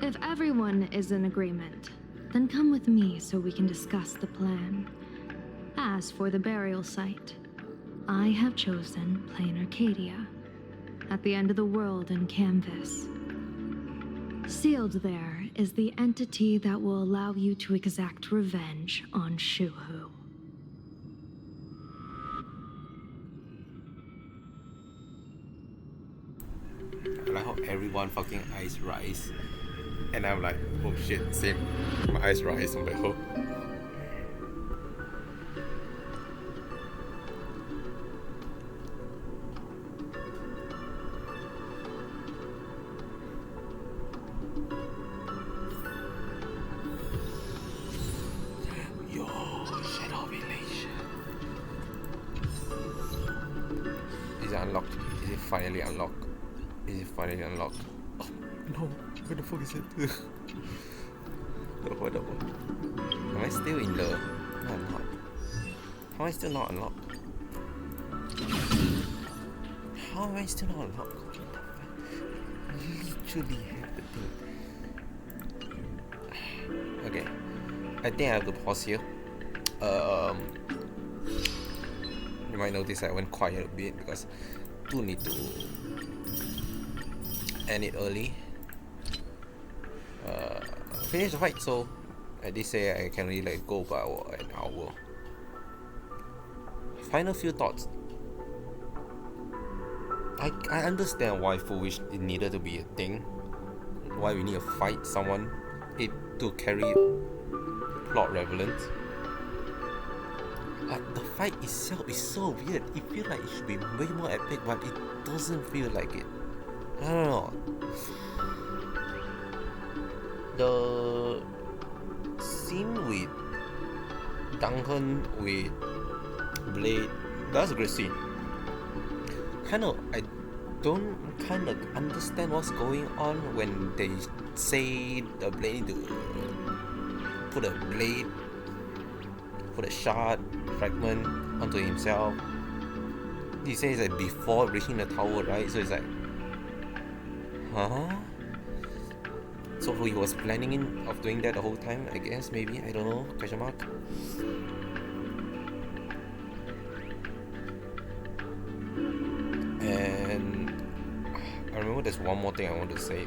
Speaker 10: If everyone is in agreement, then come with me so we can discuss the plan. As for the burial site, I have chosen Plain Arcadia, at the end of the world in Canvas. Sealed there is the entity that will allow you to exact revenge on Shuhu.
Speaker 1: I like how everyone fucking eyes rise. And I'm like, oh shit, same. My eyes rise. I'm like, oh. Yo, Shadow Village. Is it unlocked? Is it finally unlocked? Is it finally unlocked? Oh No, where the fuck is it? No, what the fuck? Am I still in the... No, I'm not. How am I still not unlocked? How am I still not unlocked? I literally have the thing. Okay. I think I have to pause here. You might notice I went quiet a bit because I do need to end it early. Finish the fight, so I did say I can really let it go by an hour. Final few thoughts. I understand why Foolish it needed to be a thing. Why we need to fight someone to carry plot relevance. But the fight itself is so weird. It feels like it should be way more epic, but it doesn't feel like it. I don't know. The scene with Duncan with Blade, that's a great scene. I don't kind of understand what's going on when they say the Blade need to put a shard fragment onto himself. He says that before reaching the tower, right? So it's like, huh? So he was planning of doing that the whole time, I guess, maybe, I don't know, question mark. And I remember there's one more thing I want to say.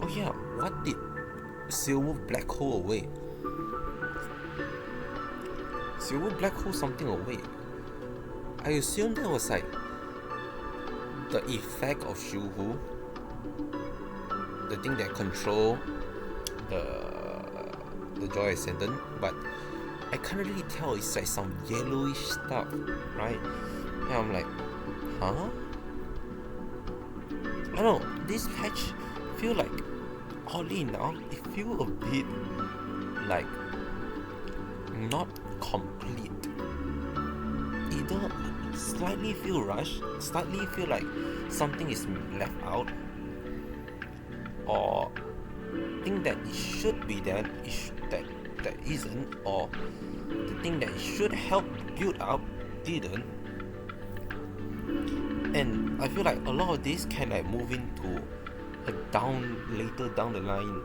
Speaker 1: Oh yeah, what did Silver Black Hole away? Silver Black Hole something away. I assume that was like the effect of Shuhu, the thing that control the Joy Ascendant, but I can't really tell. It's like some yellowish stuff, right? And I'm like, huh? I don't know, this patch feel like, oddly enough, it feel a bit like not complete. Either slightly feel rushed, slightly feel like something is left out, or think that it should be there, that isn't, or the thing that it should help build up didn't. And I feel like a lot of this can like move into a later down the line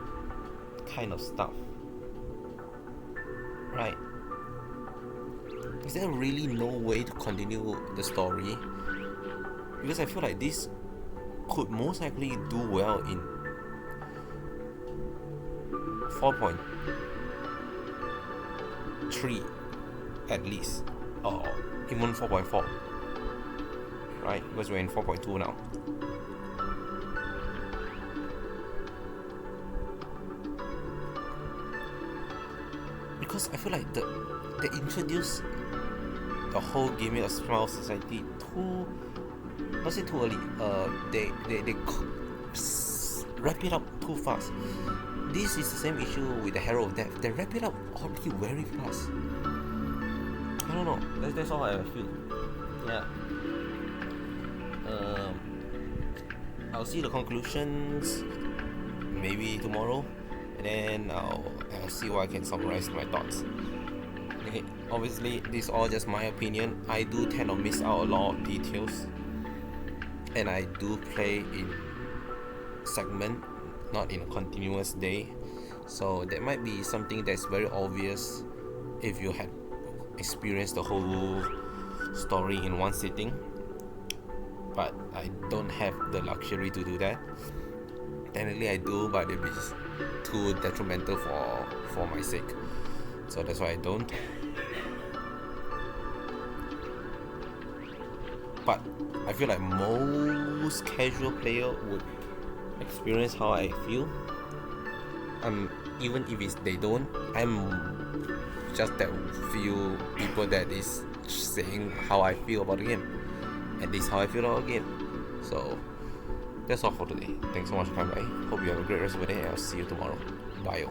Speaker 1: kind of stuff, right? Is there really no way to continue the story? Because I feel like this could most likely do well in 4.3 at least, or even 4.4, right? Because we're in 4.2 now. Because I feel like they introduced the whole gimmick of Smile Society too, not say too early. They wrap it up too fast. This is the same issue with the Herald of Death. They wrap it up oddly very fast. I don't know. That's all I feel. Yeah. I'll see the conclusions maybe tomorrow, and then I'll see what I can summarize my thoughts. Okay, obviously this is all just my opinion. I do tend to miss out a lot of details, and I do play in segment, not in a continuous day, so that might be something that's very obvious if you had experienced the whole story in one sitting, but I don't have the luxury to do that. Technically I do, but it is too detrimental for my sake, so that's why I don't. But I feel like most casual player would experience how I feel. Even if they don't, I'm just that few people that is saying how I feel about the game, and this is how I feel about the game. So that's all for today. Thanks so much for coming by. Hope you have a great rest of the day, and I'll see you tomorrow. bio.